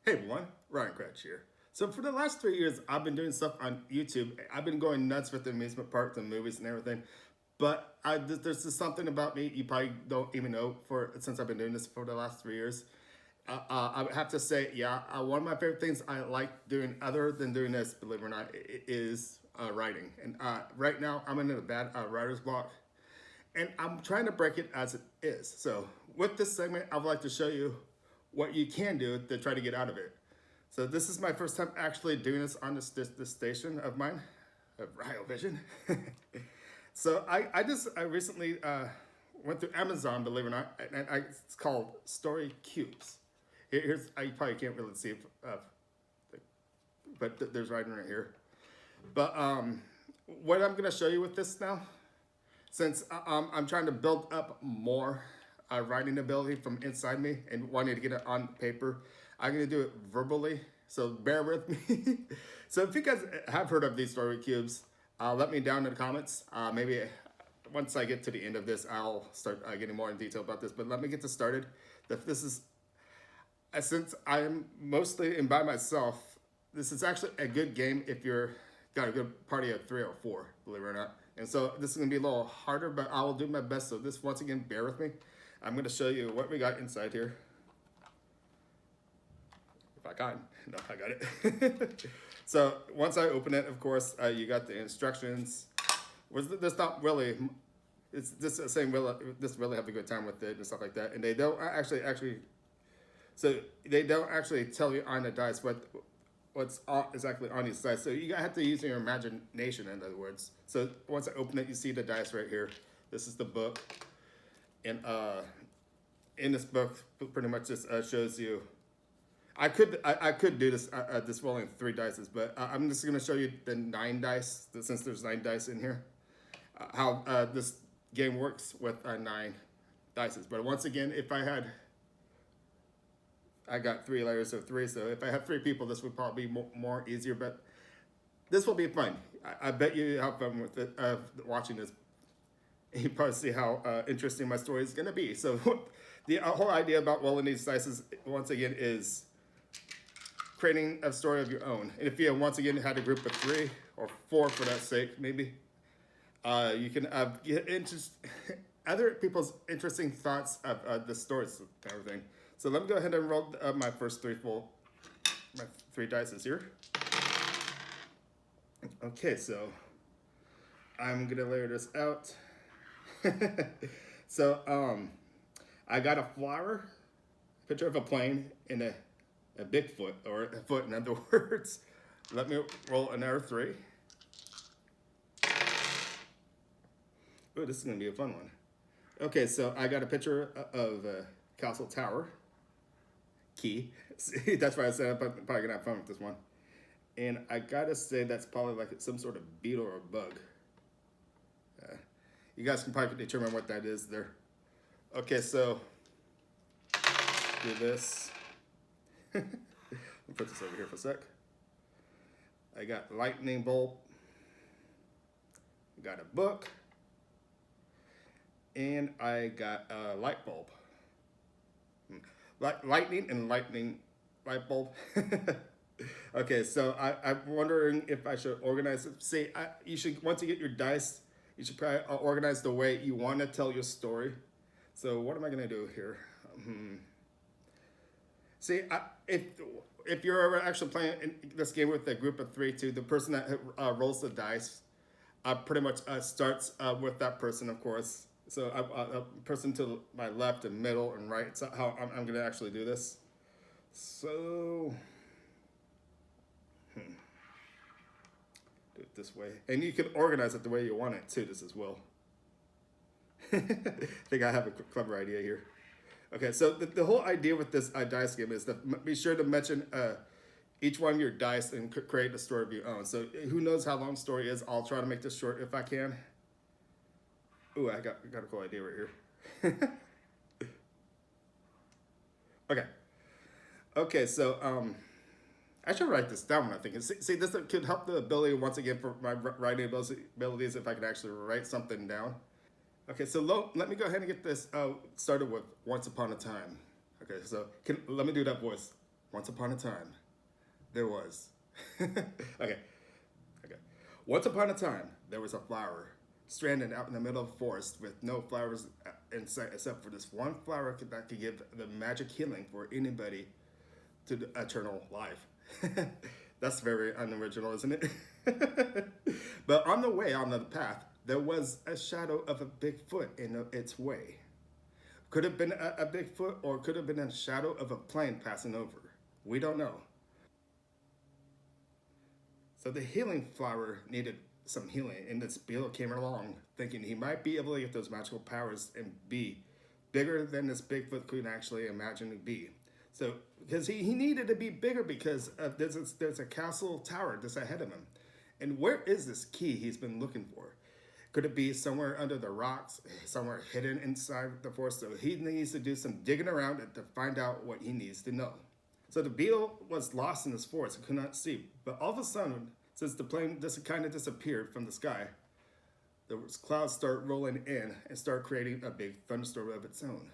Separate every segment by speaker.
Speaker 1: Hey everyone, Ryan Cratch here. So for the last 3 years, I've been doing stuff on YouTube. I've been going nuts with the amusement parks and movies and everything. But there's just something about me you probably don't even know for since I've been doing this for the last 3 years. I would have to say, yeah, one of my favorite things I like doing, other than doing this, believe it or not, is writing. And right now, I'm in a bad writer's block, and I'm trying to break it as it is. So with this segment, I would like to show you what you can do to try to get out of it. So this is my first time actually doing this on this station of mine, of Ryo Vision. So I recently went through Amazon, believe it or not, and it's called Story Cubes. Here's you probably can't really see it, but there's writing right here. But what I'm gonna show you with this now, since I'm trying to build up more writing ability from inside me and wanting to get it on paper, I'm going to do it verbally. So bear with me. So if you guys have heard of these story cubes, let me down in the comments. Maybe once I get to the end of this, I'll start getting more in detail about this. But let me get this started. This is, since I'm mostly in by myself, this is actually a good game if you're got a good party of 3 or 4, believe it or not. And so this is gonna be a little harder, but I will do my best. So this, once again, bear with me. I'm gonna show you what we got inside here. If I got, no, I got it. So once I open it, of course, you got the instructions. There's not really, it's just saying just really have a good time with it and stuff like that. And they don't actually, so they don't actually tell you on the dice what's exactly on these dice. So you have to use your imagination, in other words. So once I open it, you see the dice right here. This is the book. And in this book, pretty much just shows you. I could do this this rolling 3 dice, but I'm just gonna show you the 9 dice, since there's 9 dice in here, how this game works with 9 dice. But once again, if I got 3 layers of 3, so if I have 3 people, this would probably be more easier. But this will be fun. I bet you have fun with it, watching this. You probably see how interesting my story is going to be. So the whole idea about rolling these dice is, once again, is creating a story of your own. And if you once again had a group of 3 or 4 for that sake, maybe, you can get other people's interesting thoughts of the stories and everything. So let me go ahead and roll my first 3 dice here. Okay, so I'm gonna layer this out. So I got a flower, picture of a plane, and a Bigfoot, or a foot in other words. Let me roll another 3. Oh, this is gonna be a fun one. Okay, so I got a picture of a castle tower key. See, that's why I said I'm probably gonna have fun with this one. And I gotta say that's probably like some sort of beetle or bug. You guys can probably determine what that is there. Okay, so do this. Let me put this over here for a sec. I got lightning bolt. I got a book. And I got a light bulb. Lightning and lightning light bulb. Okay, so I'm wondering if I should organize it. See, you should, once you get your dice, you should probably organize the way you want to tell your story. So what am I going to do here? See, if you're ever actually playing this game with a group of 3 too, the person that rolls the dice pretty much starts with that person, of course. So a person to my left and middle and right. So how I'm going to actually do this. So do it this way, and you can organize it the way you want it too. This as well. I think I have a clever idea here. Okay, so the whole idea with this dice game is to be sure to mention each one of your dice and create a story of your own. So who knows how long the story is? I'll try to make this short if I can. Ooh, I got a cool idea right here. Okay, so I should write this down when I think. See, this could help the ability, once again, for my writing abilities, if I could actually write something down. Okay, so let me go ahead and get this started with Once Upon a Time. Okay, so let me do that voice. Once upon a time, there was. Okay, okay. Once upon a time, there was a flower stranded out in the middle of the forest with no flowers in sight except for this one flower that could give the magic healing for anybody to the eternal life. That's very unoriginal, isn't it? But on the way, on the path, there was a shadow of a big foot in its way. Could have been a Bigfoot or could have been a shadow of a plane passing over. We don't know. So the healing flower needed some healing, and this beetle came along thinking he might be able to get those magical powers and be bigger than this Bigfoot could actually imagine to be. So, because he needed to be bigger because there's a castle tower just ahead of him. And where is this key he's been looking for? Could it be somewhere under the rocks, somewhere hidden inside the forest? So he needs to do some digging around it to find out what he needs to know. So the beetle was lost in this forest and could not see. But all of a sudden, since the plane just kind of disappeared from the sky, the clouds start rolling in and start creating a big thunderstorm of its own.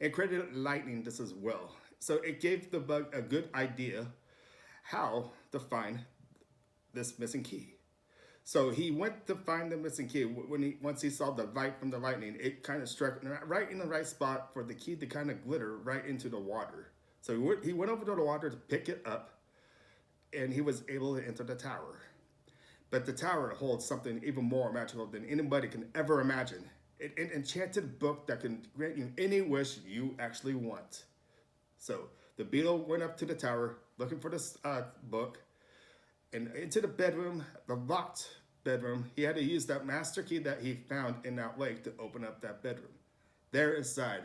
Speaker 1: It created lightning just as well. So it gave the bug a good idea how to find this missing key. So he went to find the missing key. Once he saw the light from the lightning, it kind of struck right in the right spot for the key to kind of glitter right into the water. So he went over to the water to pick it up, and he was able to enter the tower. But the tower holds something even more magical than anybody can ever imagine. An enchanted book that can grant you any wish you actually want. So the beetle went up to the tower looking for this book, and into the bedroom, the locked bedroom. He had to use that master key that he found in that lake to open up that bedroom. There inside,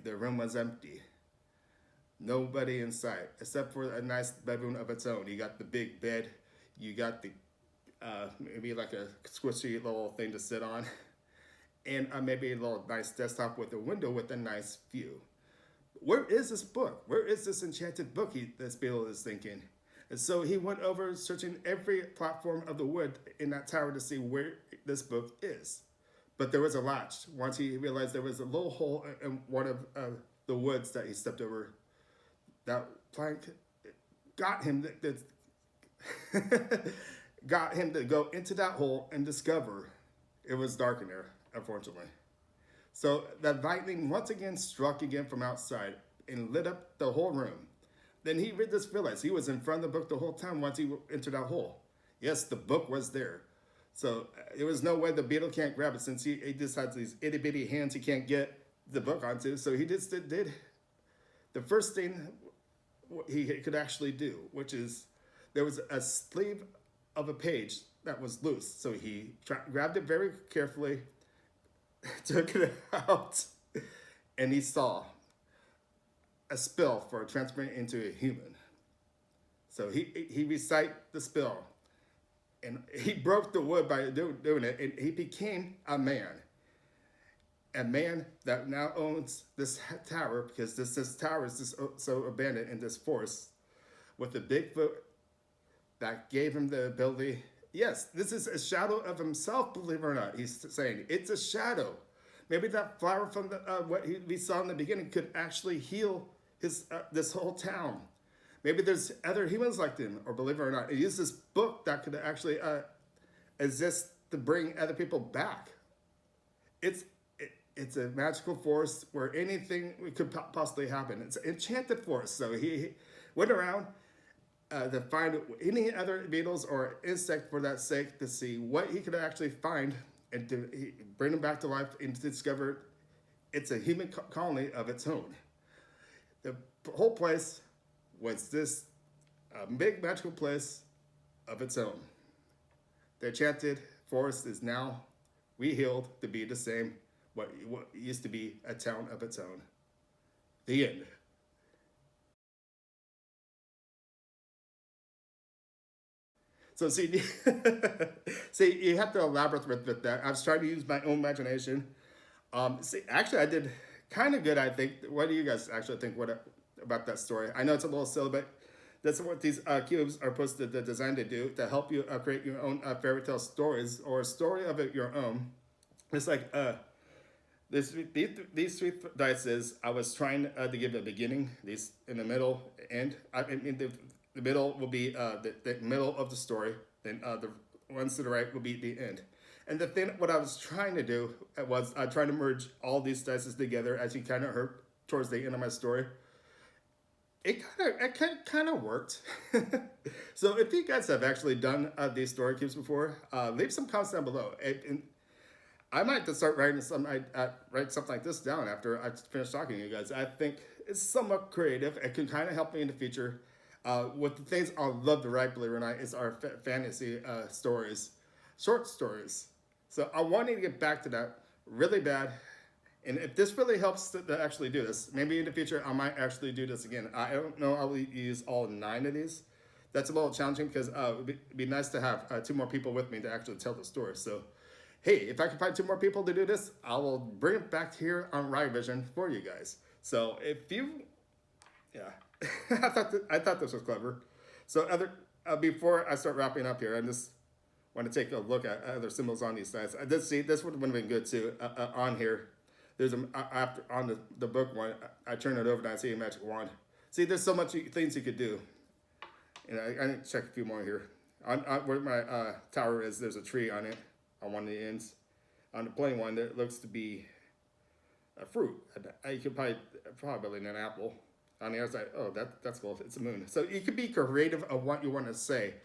Speaker 1: the room was empty. Nobody inside, except for a nice bedroom of its own. You got the big bed, you got the maybe like a squishy little thing to sit on, and maybe a little nice desktop with a window with a nice view. Where is this book? Where is this enchanted book? This beetle is thinking. And so he went over searching every platform of the wood in that tower to see where this book is. But there was a latch. Once he realized there was a little hole in one of the woods that he stepped over, that plank got him got him to go into that hole and discover it was dark in there, unfortunately. So that lightning once again struck again from outside and lit up the whole room. Then he just realized he was in front of the book the whole time once he entered that hole. Yes, the book was there. So there was no way the beetle can't grab it since he just has these itty bitty hands he can't get the book onto. So he just did the first thing he could actually do, which is there was a sleeve of a page that was loose. So he grabbed it very carefully, took it out, and he saw a spell for transferring into a human. So he recite the spell, and he broke the wood by doing it, and he became a man. A man that now owns this tower, because this tower is just so abandoned in this forest, with a Bigfoot that gave him the ability. Yes, this is a shadow of himself, believe it or not. He's saying it's a shadow. Maybe that flower from what we saw in the beginning could actually heal this whole town. Maybe there's other humans like them, or believe it or not, he used this book that could actually exist to bring other people back. It's a magical forest where anything could possibly happen. It's an enchanted forest. So he went around to find any other beetles or insect for that sake to see what he could actually find and to bring them back to life and to discover it's a human colony of its own. The whole place was this big magical place of its own. The enchanted forest is now rehealed to be the same, what used to be a town of its own. The end. So see, see, you have to elaborate with that. I was trying to use my own imagination. See, actually, I did kind of good, I think. What do you guys actually think about that story? I know it's a little silly, but that's what these cubes are supposed to design to do, to help you create your own fairy tale stories or a story of it your own. It's like These three dices, I was trying to give a beginning, these in the middle, end. I mean, the middle will be the middle of the story, then the ones to the right will be the end. And the thing, what I was trying to do was trying to merge all these dices together, as you kind of heard towards the end of my story. It kind of worked. So if you guys have actually done these story cubes before, leave some comments down below. I might just start writing write something like this down after I finish talking to you guys. I think it's somewhat creative. It can kind of help me in the future. With the things I love to write, believe it or not, is our fantasy stories, short stories. So I wanted to get back to that really bad. And if this really helps to actually do this, maybe in the future I might actually do this again. I don't know I will use all 9 of these. That's a little challenging because it'd be nice to have 2 more people with me to actually tell the story. So hey, if I can find 2 more people to do this, I will bring it back here on Riot Vision for you guys. So if you, yeah, I thought this was clever. So before I start wrapping up here, I just want to take a look at other symbols on these sides. I did see this would have been good too on here. There's after on the book one, I turn it over and I see a magic wand. See, there's so much things you could do. And I need to check a few more here. On where my tower is, there's a tree on it on one of the ends. On the plain one, there looks to be a fruit. You could probably an apple. On the other side, oh, that's cool. It's a moon. So you could be creative of what you want to say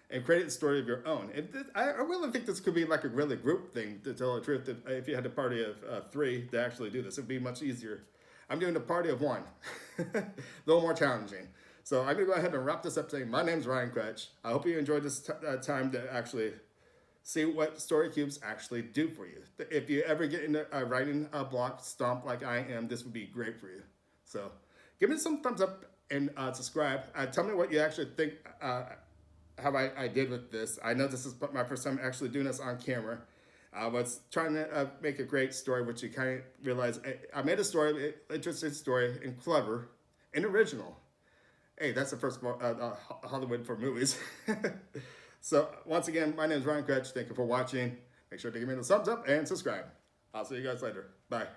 Speaker 1: and create a story of your own. I really think this could be like a really group thing, to tell the truth. If you had a party of 3 to actually do this, it'd be much easier. I'm doing a party of 1. A little more challenging. So I'm going to go ahead and wrap this up saying, my name's Ryan Kretsch. I hope you enjoyed this time to actually see what story cubes actually do for you. If you ever get into a writing block stomp like I am, this would be great for you. So give me some thumbs up and subscribe. Tell me what you actually think, how I did with this. I know this is my first time actually doing this on camera. I was trying to make a great story, which you kind of realize I made a story, interesting story, and clever, and original. Hey, that's the first Hollywood for movies. So once again, my name is Ryan Kretsch. Thank you for watching. Make sure to give me the thumbs up and subscribe. I'll see you guys later. Bye.